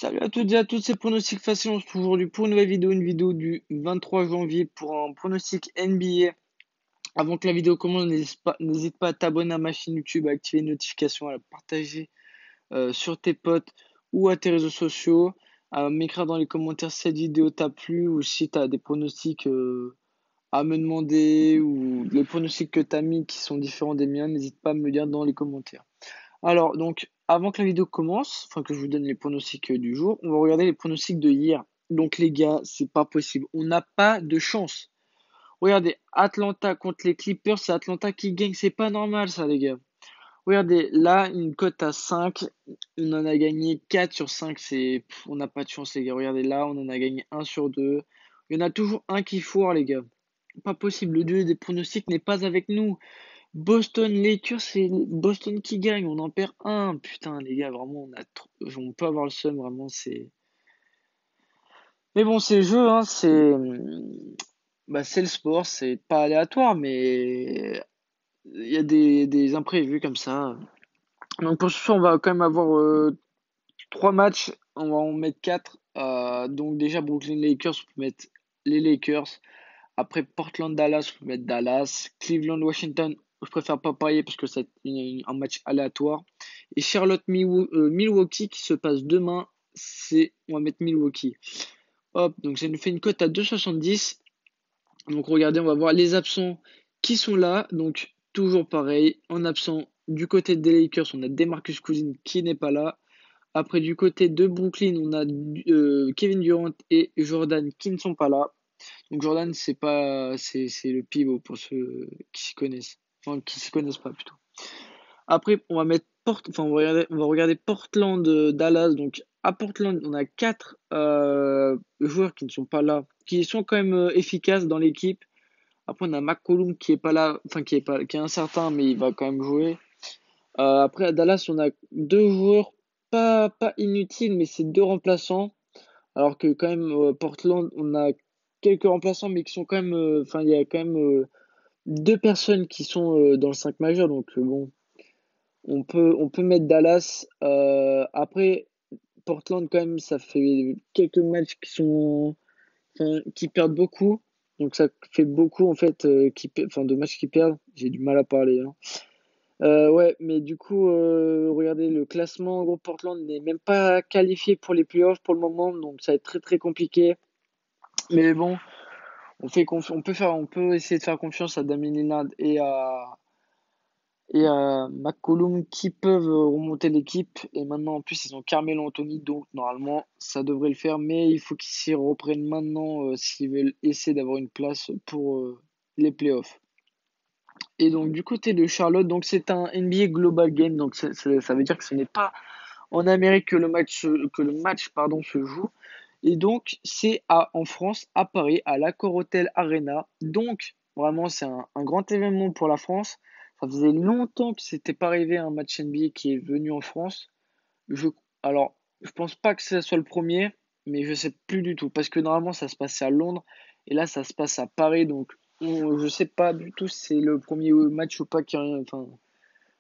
Salut à toutes et à tous, c'est Pronostic Facile. On se retrouve aujourd'hui pour une nouvelle vidéo, une vidéo du 23 janvier pour un pronostic NBA. Avant que la vidéo commence, n'hésite pas à t'abonner à ma chaîne YouTube, à activer les notifications, à la partager sur tes potes ou à tes réseaux sociaux, à m'écrire dans les commentaires si cette vidéo t'a plu ou si tu as des pronostics à me demander ou les pronostics que tu as mis qui sont différents des miens, n'hésite pas à me le dire dans les commentaires. Alors, donc, avant que la vidéo commence, enfin que je vous donne les pronostics du jour, on va regarder les pronostics de hier. Donc, les gars, c'est pas possible. On n'a pas de chance. Regardez, Atlanta contre les Clippers, c'est Atlanta qui gagne. C'est pas normal, ça, les gars. Regardez, là, une cote à 5. On en a gagné 4 sur 5. On n'a pas de chance, les gars. Regardez, là, on en a gagné 1 sur 2. Il y en a toujours un qui foire, les gars. Pas possible. Le dieu des pronostics n'est pas avec nous. Boston Lakers, c'est Boston qui gagne, on en perd un. Putain, les gars, vraiment, on peut avoir le seum, vraiment, c'est. Mais bon, c'est le jeu, hein, c'est le sport, c'est pas aléatoire, mais il y a des imprévus comme ça. Donc pour ce soir, on va quand même avoir trois matchs, on va en mettre quatre. Donc déjà, Brooklyn Lakers, on peut mettre les Lakers. Après Portland Dallas, on peut mettre Dallas. Cleveland Washington, je préfère pas parier parce que c'est un match aléatoire. Et Charlotte Milwaukee qui se passe demain, on va mettre Milwaukee. Hop, donc ça nous fait une cote à 2,70. Donc regardez, on va voir les absents qui sont là. Donc toujours pareil, en absent du côté des Lakers, on a DeMarcus Cousins qui n'est pas là. Après du côté de Brooklyn, on a Kevin Durant et Jordan qui ne sont pas là. Donc Jordan, c'est le pivot pour ceux qui s'y connaissent. Enfin, qui s'y connaissent pas plutôt. Après, on va regarder Portland, Dallas. Donc à Portland, on a quatre joueurs qui ne sont pas là, qui sont quand même efficaces dans l'équipe. Après, on a McCollum qui est pas là, enfin qui est incertain, mais il va quand même jouer. Après, à Dallas, on a deux joueurs pas inutiles, mais c'est deux remplaçants. Alors que quand même, Portland, on a quelques remplaçants, mais qui sont quand même, enfin, il y a quand même deux personnes qui sont dans le 5 majeur. Donc bon, on peut mettre Dallas. Après, Portland, quand même, ça fait quelques matchs enfin, qui perdent beaucoup. Donc ça fait beaucoup en fait enfin, de matchs qui perdent. J'ai du mal à parler, hein. Ouais, mais du coup, regardez, le classement, en gros, Portland n'est même pas qualifié pour les playoffs pour le moment, donc ça va être très très compliqué. Mais bon, on peut essayer de faire confiance à Damien Lillard et à McCollum qui peuvent remonter l'équipe. Et maintenant, en plus, ils ont Carmelo Anthony, donc normalement, ça devrait le faire. Mais il faut qu'ils s'y reprennent maintenant s'ils veulent essayer d'avoir une place pour les playoffs. Et donc, du côté de Charlotte, donc c'est un NBA Global Game, donc ça veut dire que ce n'est pas en Amérique que le match pardon, se joue. Et donc, en France, à Paris, à l'Accor Hotel Arena. Donc, vraiment, c'est un grand événement pour la France. Ça faisait longtemps que c'était pas arrivé un match NBA qui est venu en France. Je, alors, je pense pas que ce soit le premier, mais je sais plus du tout. Parce que normalement, ça se passait à Londres. Et là, ça se passe à Paris. Donc, je sais pas du tout si c'est le premier match ou pas enfin,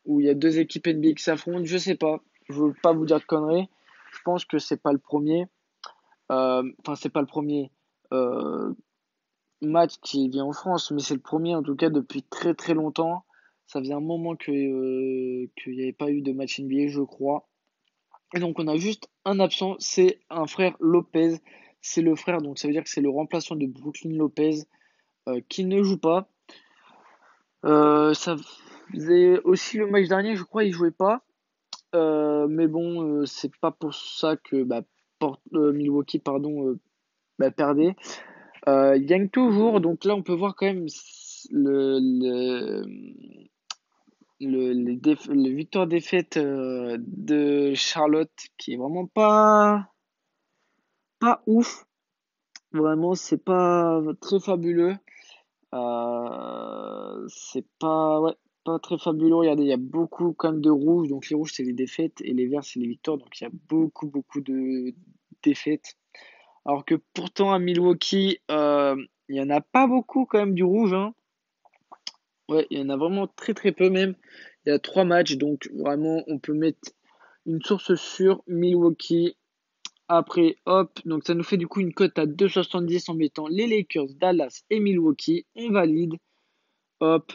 où il y a deux équipes NBA qui s'affrontent. Je sais pas. Je veux pas vous dire de conneries. Je pense que c'est pas le premier. Enfin, c'est pas le premier euh, match qui vient en France, mais c'est le premier en tout cas depuis très très longtemps. Ça faisait un moment qu'il n'y avait pas eu de match NBA, je crois. Et donc on a juste un absent, c'est un frère Lopez. C'est le frère, donc ça veut dire que c'est le remplaçant de Brooklyn Lopez qui ne joue pas. Ça faisait aussi le match dernier, je crois, il jouait pas. Mais bon, c'est pas pour ça que Milwaukee perdait. Il gagne toujours, donc là on peut voir quand même les victoires-défaites de Charlotte qui est vraiment pas ouf. Vraiment, c'est pas très fabuleux. C'est pas, ouais, pas très fabuleux. Regardez, il y a beaucoup quand même de rouges. Donc les rouges, c'est les défaites et les verts, c'est les victoires. Donc il y a beaucoup de défaites. Alors que pourtant à Milwaukee, il y en a pas beaucoup quand même du rouge, hein. Ouais, il y en a vraiment très très peu même. Il y a 3 matchs, donc vraiment on peut mettre une source sur Milwaukee. Après, hop, donc ça nous fait du coup une cote à 2,70 en mettant les Lakers, Dallas et Milwaukee. On valide. Hop,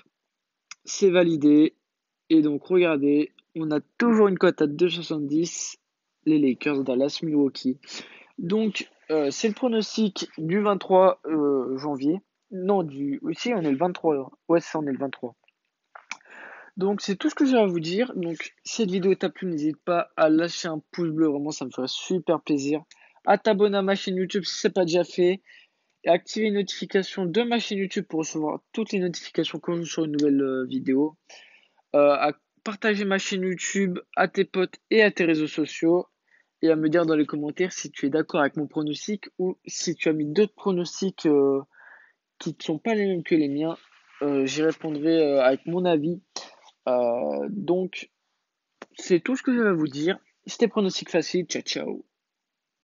c'est validé. Et donc, regardez, on a toujours une cote à 2,70. Les Lakers, Dallas, Milwaukee. Donc, c'est le pronostic du 23 janvier. Non, Oui, si, on est le 23. Ouais, c'est ça, on est le 23. Donc, c'est tout ce que j'ai à vous dire. Donc, si cette vidéo t'a plu, n'hésite pas à lâcher un pouce bleu. Vraiment, ça me ferait super plaisir. À t'abonner à ma chaîne YouTube si ce n'est pas déjà fait. Et activer les notifications de ma chaîne YouTube pour recevoir toutes les notifications quand je sors une nouvelle vidéo. À partager ma chaîne YouTube à tes potes et à tes réseaux sociaux. Et à me dire dans les commentaires si tu es d'accord avec mon pronostic ou si tu as mis d'autres pronostics qui ne sont pas les mêmes que les miens. J'y répondrai avec mon avis. Donc, c'est tout ce que je vais vous dire. C'était pronostic facile. Ciao, ciao.